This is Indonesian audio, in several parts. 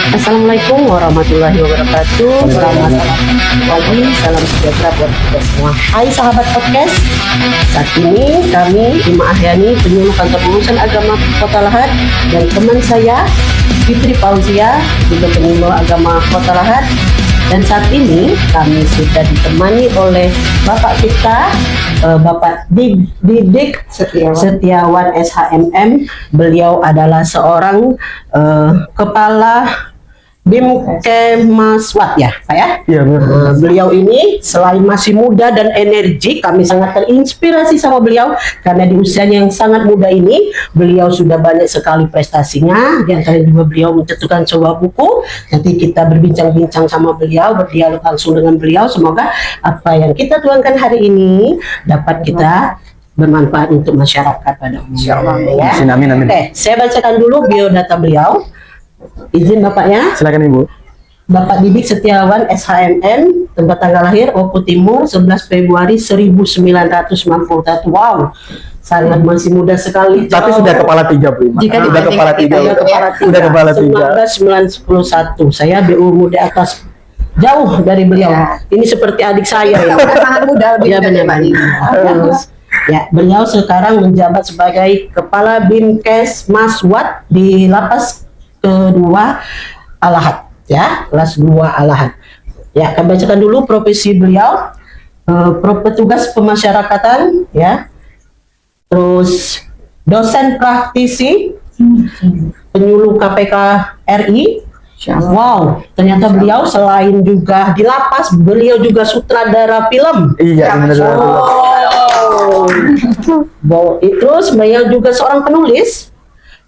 Assalamualaikum warahmatullahi wabarakatuh. Selamat pagi, salam sejahtera buat kita semua. Hai sahabat podcast, saat ini kami Ima Ahyani, penyuluh kantor urusan agama Kota Lahat, dan teman saya Fitri Fauzia, juga penyuluh agama Kota Lahat. Dan saat ini kami sudah ditemani oleh Bapak kita, Bapak Didik Setiawan SHMM. Beliau adalah seorang kepala Bimkesmaswat ya Pak ya? Iya benar. Beliau ini selain masih muda dan energik, kami sangat terinspirasi sama beliau karena di usianya yang sangat muda ini beliau sudah banyak sekali prestasinya. Di antaranya juga beliau mencetuskan sebuah buku. Nanti kita berbincang-bincang sama beliau, berdialog langsung dengan beliau. Semoga apa yang kita tuangkan hari ini dapat kita bermanfaat untuk masyarakat pada umumnya ya. Amin, amin. Oke, saya bacakan dulu biodata beliau. Izin Bapaknya. Silakan Ibu. Bapak Didik Setiawan SHMN, tempat tanggal lahir Oku Timur 11 Februari 1991. Wow, sangat masih muda sekali. Tapi sudah kepala tiga Bu. Jika Sudah kepala tiga. Sudah kepala tiga. 1991. Saya BU muda atas jauh dari beliau. Ini seperti adik saya ya. Sangat muda lebih Ya dari benar. Mbak. Ya, beliau sekarang menjabat sebagai Kepala Bimkesmaswat di Lapas kedua Al-Lahat ya, kelas 2 Al-Lahat. Ya, kami bacakan dulu profesi beliau. Petugas pemasyarakatan ya. Terus dosen praktisi, penyuluh KPK RI. Wow, ternyata beliau selain juga di lapas, beliau juga sutradara film. Iya, benar. Terus beliau juga seorang penulis.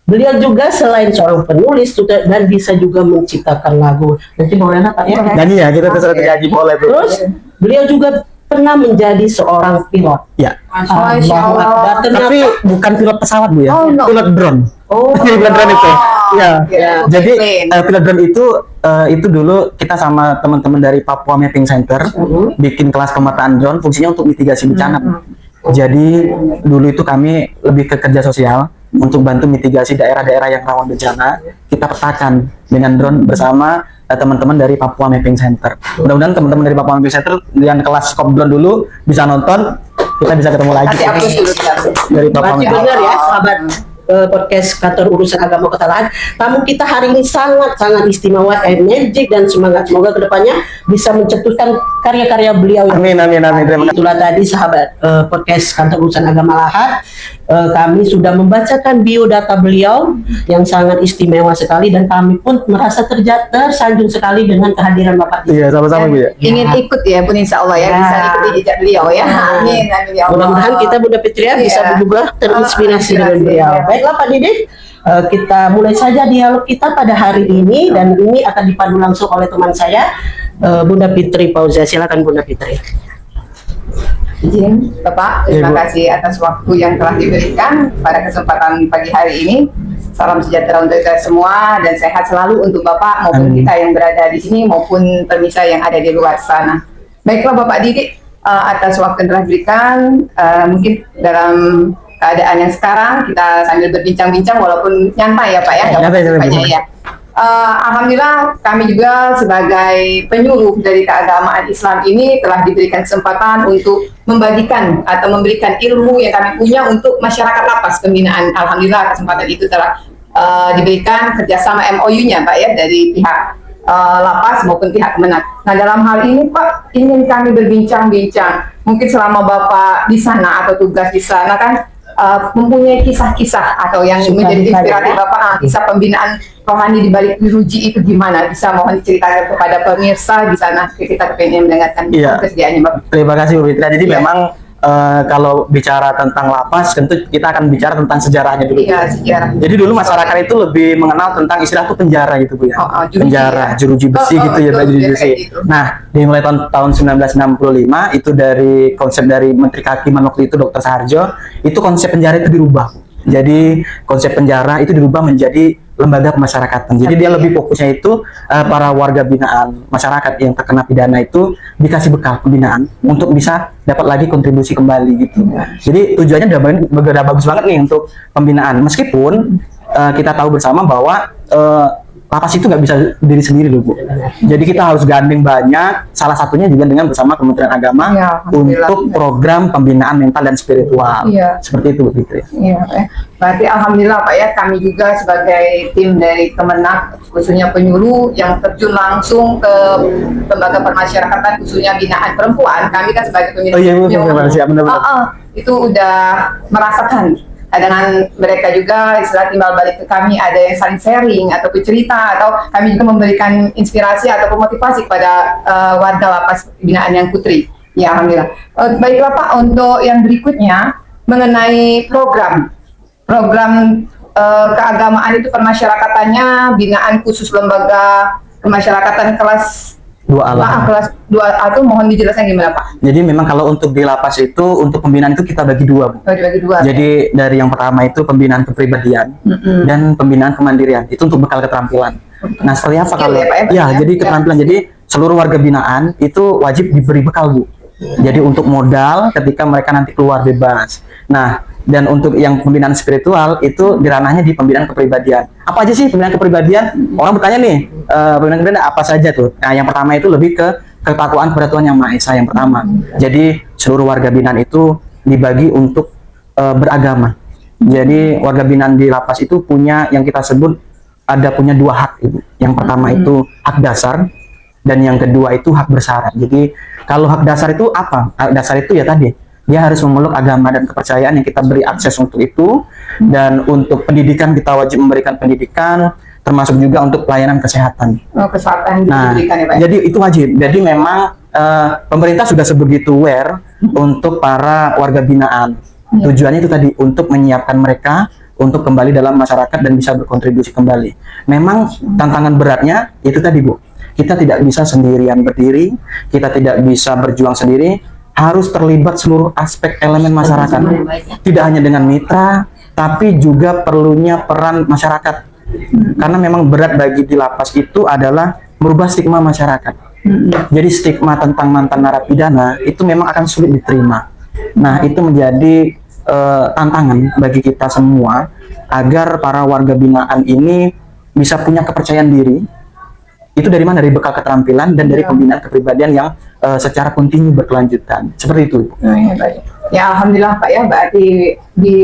Beliau juga selain seorang penulis juga dan bisa juga menciptakan lagu. Nanti boleh Pak ya? Nyanyi ya, kita terserah nyanyi boleh Bu. Terus beliau juga pernah menjadi seorang pilot. Ya. Masya Allah. Tapi bukan pilot pesawat Bu ya. Oh, no. Pilot drone. Oh, Pilot drone itu. Ya. Ya. Jadi Plane. pilot drone itu dulu kita sama teman-teman dari Papua Mapping Center bikin kelas pemetaan drone, fungsinya untuk mitigasi bencana. Jadi dulu itu kami lebih ke kerja sosial untuk bantu mitigasi daerah-daerah yang rawan bencana. Kita petakan dengan drone bersama teman-teman dari Papua Mapping Center. Mudah-mudahan teman-teman dari Papua Mapping Center yang kelas skop drone dulu bisa nonton, kita bisa ketemu lagi Kasih hapus dulu. dari Papua Berarti Mapping. benar ya sahabat podcast kantor urusan agama Kota Lahat. Tamu kita hari ini sangat-sangat istimewa, energik dan semangat. Semoga kedepannya bisa mencetuskan karya-karya beliau. Amin, amin, amin. Terima kasih. Itulah tadi sahabat podcast kantor urusan agama Lahat. Kami sudah membacakan biodata beliau yang sangat istimewa sekali dan kami pun merasa tersanjung sekali dengan kehadiran Bapak. Iya, sama-sama Bu ya. Ingin ikut ya pun insya Allah ya, Ya. bisa ikuti jejak beliau ya. Amin, amin ya Allah. Mudah-mudahan kita Bunda Fitria bisa Iya. juga terinspirasi dengan beliau. Iya. Baiklah Pak Didik, kita mulai saja dialog kita pada hari ini dan ini akan dipandu langsung oleh teman saya Bunda Fitri Fauzia. Silakan Bunda Fitri. Izin Bapak, terima Ibu. kasih atas waktu yang telah diberikan pada kesempatan pagi hari ini. Salam sejahtera untuk kita semua dan sehat selalu untuk Bapak maupun Amin. kita yang berada di sini maupun pemirsa yang ada di luar sana. Baiklah Bapak Didik, atas waktu yang telah diberikan, mungkin dalam keadaan yang sekarang kita sambil berbincang-bincang walaupun nyantai ya Pak ya, nggak Nyantai, apa-apa nyantai. ya. Alhamdulillah kami juga sebagai penyuluh dari keagamaan Islam ini telah diberikan kesempatan untuk membagikan atau memberikan ilmu yang kami punya untuk masyarakat lapas pembinaan. Alhamdulillah kesempatan itu telah diberikan kerjasama MOU-nya Pak ya dari pihak lapas maupun pihak Kemenak. Nah dalam hal ini Pak ingin kami berbincang-bincang. Mungkin selama Bapak di sana atau tugas di sana kan mempunyai kisah-kisah atau yang Suka menjadi duka inspiratif ya. Bapak, kisah pembinaan rohani di balik Ruji itu gimana? Bisa mohon diceritakan kepada pemirsa di sana, kita pengen mendengarkan Iya. kesediaannya Bapak. Terima kasih Bu Fitria. Jadi Iya. memang kalau bicara tentang lapas, tentu kita akan bicara tentang sejarahnya dulu. Iya, sejarah. Jadi dulu masyarakat itu lebih mengenal tentang istilah itu penjara gitu Bu ya. Jeruji Penjara, ya. jeruji besi gitu ya, betul, jeruji kayak besi. gitu. Nah, dimulai tahun 1965 itu dari konsep dari Menteri Kehakiman waktu itu Dr. Saharjo, itu konsep penjara itu dirubah. Jadi konsep penjara itu dirubah menjadi lembaga pemasyarakatan. Jadi dia lebih fokusnya itu para warga binaan masyarakat yang terkena pidana itu dikasih bekal pembinaan untuk bisa dapat lagi kontribusi kembali gitu. Jadi tujuannya udah bagus banget nih untuk pembinaan. Meskipun kita tahu bersama bahwa lapas itu nggak bisa diri sendiri loh Bu. Jadi kita harus gandeng banyak, salah satunya juga dengan bersama Kementerian Agama Ya, alhamdulillah. untuk program pembinaan mental dan spiritual. Iya. Seperti itu Bu Fitri. Iya, berarti alhamdulillah Pak ya, kami juga sebagai tim dari Kemenak, khususnya penyuluh yang terjun langsung ke lembaga permasyarakatan khususnya binaan perempuan, kami kan sebagai penyuluh. Oh iya Bu, siap benar-benar. Itu udah merasakan dengan mereka juga istilah timbal balik ke kami, ada yang saling sharing atau cerita, atau kami juga memberikan inspirasi atau motivasi kepada warga lapas binaan yang Putri. Ya alhamdulillah. Baiklah Pak, untuk yang berikutnya mengenai program keagamaan itu permasyarakatannya binaan khusus lembaga permasyarakatan kelas 2A. kelas 2A itu mohon dijelaskan gimana Pak? Jadi memang kalau untuk di lapas itu, untuk pembinaan itu kita bagi dua Bu. Dibagi dua. Jadi dari yang pertama itu pembinaan kepribadian dan pembinaan kemandirian. Itu untuk bekal keterampilan. Nah, seperti apa Skill kalau ya, Pak, ya, ya, Pak, ya? jadi keterampilan. Jadi seluruh warga binaan itu wajib diberi bekal, Bu. Jadi untuk modal ketika mereka nanti keluar bebas. Nah, dan untuk yang pembinaan spiritual itu di ranahnya di pembinaan kepribadian. Apa aja sih pembinaan kepribadian? Orang bertanya nih, pembinaan kepribadian apa saja tuh? Nah, yang pertama itu lebih ke ketakwaan kepada Tuhan Yang Maha Esa yang pertama. Jadi seluruh warga binaan itu dibagi untuk beragama. Jadi warga binaan di lapas itu punya yang kita sebut punya dua hak, Ibu. Yang pertama itu hak dasar dan yang kedua itu hak bersyarat. Jadi kalau hak dasar itu apa? Hak dasar itu ya tadi dia harus memeluk agama dan kepercayaan yang kita beri akses untuk itu, dan untuk pendidikan kita wajib memberikan pendidikan, termasuk juga untuk pelayanan kesehatan. Kesehatan Nah, diberikan ya Pak. jadi itu wajib. Jadi memang pemerintah sudah sebegitu aware untuk para warga binaan. Tujuannya itu tadi untuk menyiapkan mereka untuk kembali dalam masyarakat dan bisa berkontribusi kembali. Memang tantangan beratnya itu tadi Bu. Kita tidak bisa sendirian berdiri, kita tidak bisa berjuang sendiri, harus terlibat seluruh aspek elemen masyarakat. Tidak hanya dengan mitra, tapi juga perlunya peran masyarakat. Karena memang berat bagi di lapas itu adalah merubah stigma masyarakat. Jadi stigma tentang mantan narapidana itu memang akan sulit diterima. Nah, itu menjadi tantangan bagi kita semua agar para warga binaan ini bisa punya kepercayaan diri. Itu dari mana? Dari bekal keterampilan dan dari pembinaan kepribadian yang secara kontinu berkelanjutan. Seperti itu. Ya, baik. Ya alhamdulillah Pak ya, berarti di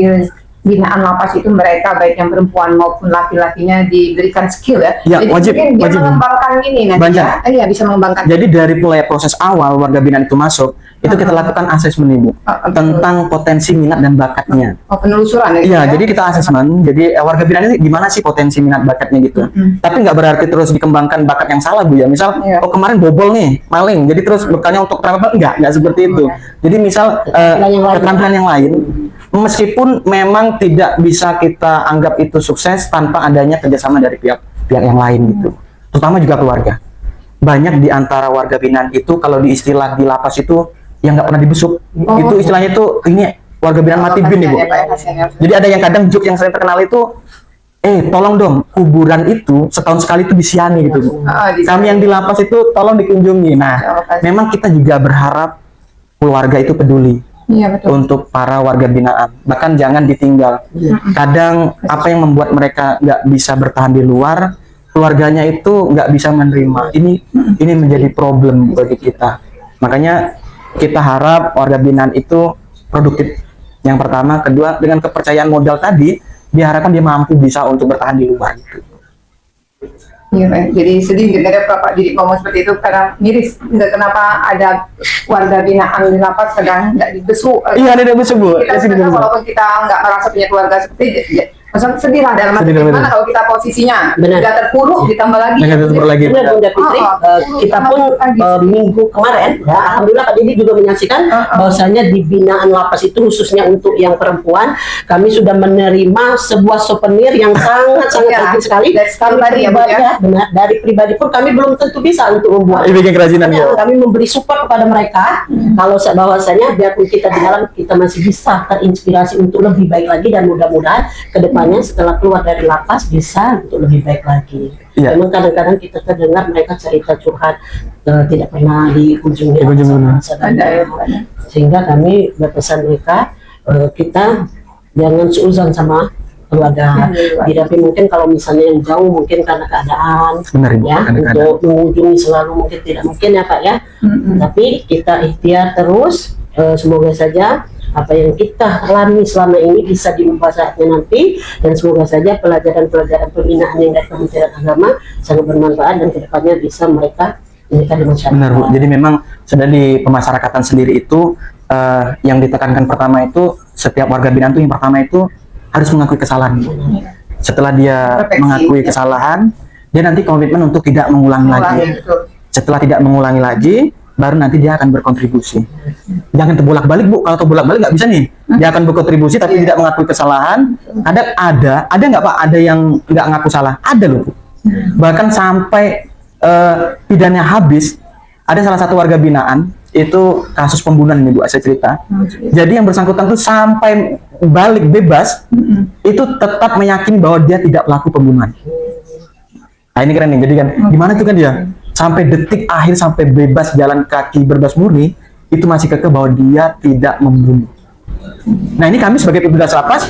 binaan lapas itu mereka baik yang perempuan maupun laki-lakinya diberikan skill ya. Ya, Jadi wajib, mungkin dia wajib. mengembangkan ini nanti Banyak. ya. Iya, bisa mengembangkan. Jadi dari mulai proses awal warga binaan itu masuk, itu kita lakukan asesmen Ibu tentang potensi minat dan bakatnya. Penelusuran ya. Iya, jadi kita asesmen. Jadi warga binaan ini gimana sih potensi minat bakatnya gitu. Tapi nggak berarti terus dikembangkan bakat yang salah Bu ya. Misal, Iya. oh kemarin bobol nih, maling. Jadi terus bekalnya untuk keterampilan nggak seperti itu. Jadi misal keterampilan yang lain, meskipun memang tidak bisa kita anggap itu sukses tanpa adanya kerjasama dari pihak yang lain gitu. Terutama juga keluarga. Banyak di antara warga binaan itu kalau di istilah di lapas itu yang nggak pernah dibesuk. Itu istilahnya itu ini warga binaan mati bin nih Bu. Kasihan ya, Pak, ya, kasihan ya. Jadi ada yang kadang joke yang sering terkenal itu, tolong dong kuburan itu setahun sekali itu disiani gitu Bu. Kami yang di lapas itu tolong dikunjungi. Nah, memang kita juga berharap keluarga itu peduli Iya betul. untuk para warga binaan. Bahkan jangan ditinggal. Kadang apa yang membuat mereka nggak bisa bertahan di luar, keluarganya itu nggak bisa menerima. Ini menjadi problem bagi kita. Makanya kita harap warga binaan itu produktif. Yang pertama, kedua dengan kepercayaan modal tadi diharapkan dia mampu bisa untuk bertahan di luar. Gitu. Iya, Pak. Jadi sedih dengar Bapak Didik ngomong seperti itu karena miris. Nggak kenapa ada warga binaan di lapas kadang nggak dibesuk. Iya, ada besok Bu. Kita sebenarnya walaupun kita nggak merasa punya keluarga seperti maksudnya sedih lah dalam arti Sedih, gimana benar. kalau kita posisinya Benar. nggak terpuruk ditambah lagi. Nggak terpuruk lagi. Benar Bunda Fitri, kita pun minggu kemarin, ya, alhamdulillah Pak Didi juga menyaksikan bahwasanya di binaan lapas itu khususnya untuk yang perempuan, kami sudah menerima sebuah souvenir yang sangat Iya, penting sekali. dari Kami pribadi ya, Bu, pribadi, ya? benar, dari pribadi pun kami belum tentu bisa untuk membuat. Bikin kerajinan ya. Kami memberi support kepada mereka kalau bahwasanya biarpun kita di dalam kita masih bisa terinspirasi untuk lebih baik lagi, dan mudah-mudahan kedepannya setelah keluar dari lapas bisa untuk lebih baik lagi. Iya. Memang kadang-kadang kita terdengar mereka cerita curhat tidak pernah dikunjungi Ada. sehingga kami berpesan mereka kita jangan seuzon sama perlu ada didamping. Mungkin kalau misalnya yang jauh mungkin karena keadaan Benar Ibu, ya, kadang-kadang. untuk mengunjungi selalu mungkin tidak mungkin ya Pak ya. Tapi kita ikhtiar terus, semoga saja apa yang kita alami selama ini bisa diubah saatnya nanti, dan semoga saja pelajaran-pelajaran pembinaan yang dari Kementerian Agama sangat bermanfaat dan kedepannya bisa mereka berikan di masyarakat. Benar Bu, jadi memang sudah di pemasyarakatan sendiri itu yang ditekankan pertama itu setiap warga binaan itu yang pertama itu harus mengakui kesalahan. Setelah dia Perfeksi, mengakui ya. kesalahan, dia nanti komitmen untuk tidak mengulangi lagi. Betul. Setelah tidak mengulangi lagi, baru nanti dia akan berkontribusi. Jangan terbolak-balik Bu, kalau terbolak-balik nggak bisa nih. Dia akan berkontribusi tapi tidak mengakui kesalahan. Ada nggak Pak? Ada yang nggak ngaku salah? Ada loh Bu. Bahkan sampai pidananya habis, ada salah satu warga binaan itu kasus pembunuhan ini Bu, saya cerita. Jadi yang bersangkutan tuh sampai balik bebas itu tetap meyakini bahwa dia tidak pelaku pembunuhan. Nah ini keren nih, jadi kan gimana tuh kan dia sampai detik akhir, sampai bebas jalan kaki bebas murni, itu masih kekeh bahwa dia tidak membunuh. Nah ini kami sebagai petugas lapas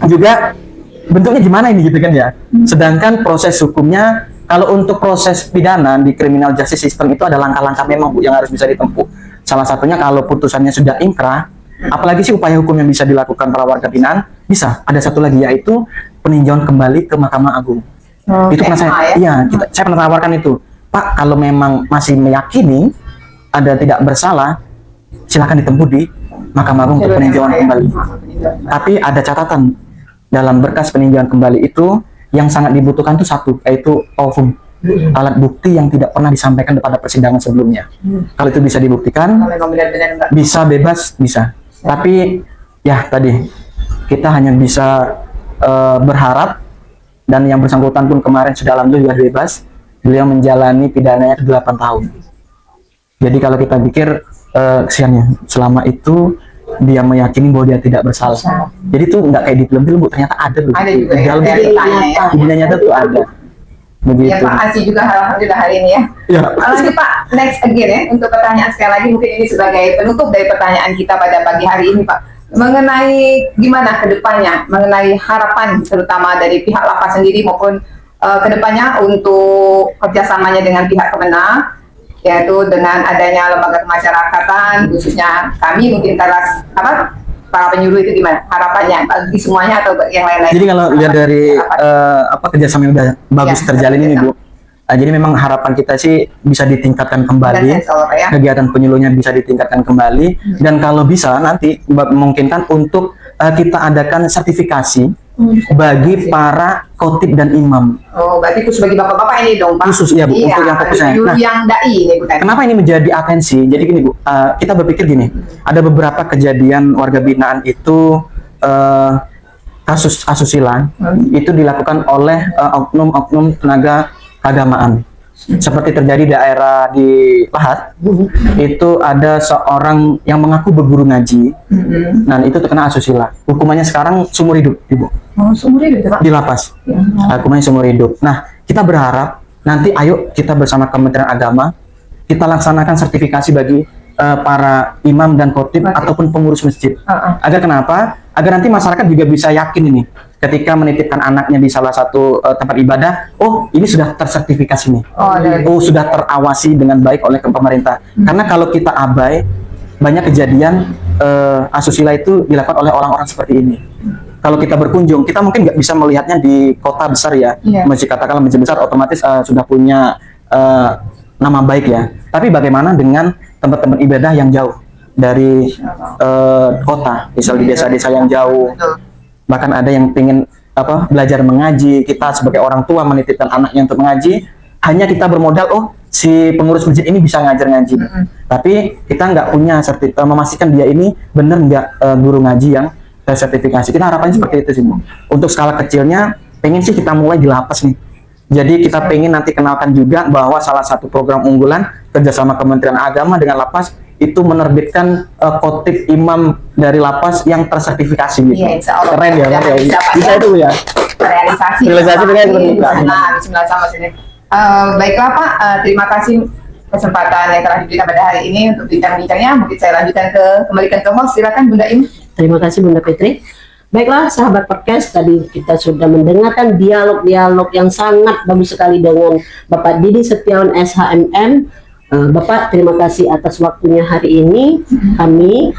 juga bentuknya gimana ini gitu kan ya. Sedangkan proses hukumnya, kalau untuk proses pidana di criminal justice system itu ada langkah-langkah memang Bu yang harus bisa ditempuh. Salah satunya kalau putusannya sudah inkrah, apalagi sih upaya hukum yang bisa dilakukan para warga binaan, bisa. Ada satu lagi yaitu peninjauan kembali ke Mahkamah Agung. Itu pernah saya, saya pernah tawarkan itu. Pak, kalau memang masih meyakini ada tidak bersalah, silakan ditempuh di Mahkamah Agung untuk peninjauan kembali. Tapi ada catatan dalam berkas peninjauan kembali itu yang sangat dibutuhkan itu satu, yaitu ovum, alat bukti yang tidak pernah disampaikan pada persidangan sebelumnya. Kalau itu bisa dibuktikan, bisa bebas, bisa. Tapi ya tadi kita hanya bisa berharap, dan yang bersangkutan pun kemarin sudah alhamdulillah bebas. Beliau menjalani pidananya 8 tahun. Jadi kalau kita pikir kesiannya selama itu dia meyakini bahwa dia tidak bersalah. Jadi itu nggak kayak di film-film Bu, ternyata ada loh. Ada juga ya, Dalam dunia nyata tuh ada. Begitu. Ya Pak, Asi juga alhamdulillah hari ini ya. Ya. Lanjut Pak, next again ya, untuk pertanyaan sekali lagi, mungkin ini sebagai penutup dari pertanyaan kita pada pagi hari ini Pak. Mengenai gimana ke depannya, mengenai harapan terutama dari pihak lapas sendiri maupun kedepannya untuk kerjasamanya dengan pihak Kemenang, yaitu dengan adanya lembaga kemasyarakatan, khususnya kami mungkin para penyuluh itu gimana harapannya bagi semuanya atau bagi yang lain-lain? Jadi kalau lihat dari kerjasama yang udah bagus Ya, terjalin ini Bu, jadi memang harapan kita sih bisa ditingkatkan kembali, kegiatan penyuluhnya bisa ditingkatkan kembali, dan kalau bisa nanti memungkinkan untuk kita adakan sertifikasi bagi para khotib dan imam. Oh, berarti khusus bagi bapak-bapak ini dong Pak? Khusus ya Bu, untuk yang fokusnya. Nah, yang dai ini bukan? Kenapa ini menjadi atensi? Jadi gini Bu, kita berpikir gini, ada beberapa kejadian warga binaan itu kasus asusila itu dilakukan oleh oknum-oknum tenaga keagamaan. Seperti terjadi di daerah di Lahat, itu ada seorang yang mengaku berguru ngaji, nah itu terkena asusila. Hukumannya sekarang seumur hidup, Ibu. Oh, seumur hidup Pak? Di lapas. Hukumannya seumur hidup. Nah, kita berharap nanti ayo kita bersama Kementerian Agama kita laksanakan sertifikasi bagi para imam dan khotib ataupun pengurus masjid. Agar kenapa? Agar nanti masyarakat juga bisa yakin ini. Ketika menitipkan anaknya di salah satu tempat ibadah, oh ini sudah tersertifikasi nih, oh sudah terawasi dengan baik oleh pemerintah. Karena kalau kita abai, banyak kejadian asusila itu dilakukan oleh orang-orang seperti ini. Kalau kita berkunjung, kita mungkin nggak bisa melihatnya di kota besar ya, masjid katakanlah masjid besar otomatis sudah punya nama baik ya. Tapi bagaimana dengan tempat-tempat ibadah yang jauh dari kota, misal di desa-desa yang jauh. Bahkan ada yang pengen belajar mengaji, kita sebagai orang tua menitipkan anaknya untuk mengaji, hanya kita bermodal, oh si pengurus masjid ini bisa ngajar ngaji, tapi kita nggak punya memastikan dia ini benar nggak guru ngaji yang tersertifikasi. Kita harapannya seperti itu sih Bu. Untuk skala kecilnya, pengen sih kita mulai di lapas nih. Jadi kita pengen nanti kenalkan juga bahwa salah satu program unggulan kerjasama Kementerian Agama dengan lapas itu menerbitkan khotib imam dari lapas yang tersertifikasi gitu. Iya, insya Allah. Keren ya, bisa itu ya. Realisasi dengan Bismillah sama sini. Baiklah Pak, terima kasih kesempatan yang telah diberikan pada hari ini untuk bincang-bincangnya. Mungkin saya lanjutkan kembalikan ke host. Silakan Bunda Im. Terima kasih Bunda Fitri. Baiklah sahabat podcast, tadi kita sudah mendengarkan dialog-dialog yang sangat bagus sekali dengan Bapak Didi Setiawan SHMM. Bapak, terima kasih atas waktunya hari ini. Kami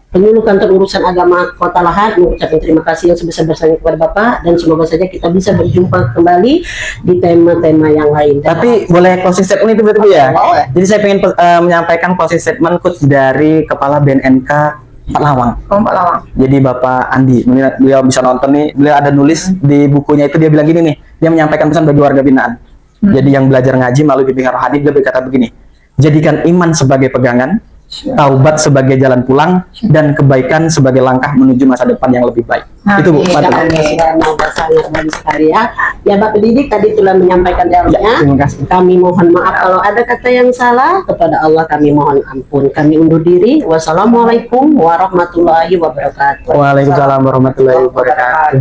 penyuluh kantor urusan agama Kota Lahat mengucapkan terima kasih yang sebesar-besarnya kepada Bapak, dan semoga saja kita bisa berjumpa kembali di tema-tema yang lain. Tapi boleh closing statement itu betul ya? Boleh. Jadi saya pengen menyampaikan closing statement coach dari Kepala BNNK Pak Lawang. Oh, Pak Lawang. Jadi Bapak Andi, beliau bisa nonton nih, beliau ada nulis di bukunya itu, dia bilang gini nih, dia menyampaikan pesan bagi warga binaan. Jadi yang belajar ngaji melalui bimbingan rohani, dia berkata begini, jadikan iman sebagai pegangan, taubat sebagai jalan pulang, dan kebaikan sebagai langkah menuju masa depan yang lebih baik. Itu Bu, Amin. mantap. Sangat bagus sekali ya. Ya Bapak Didi tadi telah menyampaikan dialognya. Terima kasih. Kami mohon maaf kalau ada kata yang salah, kepada Allah kami mohon ampun. Kami undur diri. Wassalamualaikum warahmatullahi wabarakatuh. Waalaikumsalam warahmatullahi wabarakatuh.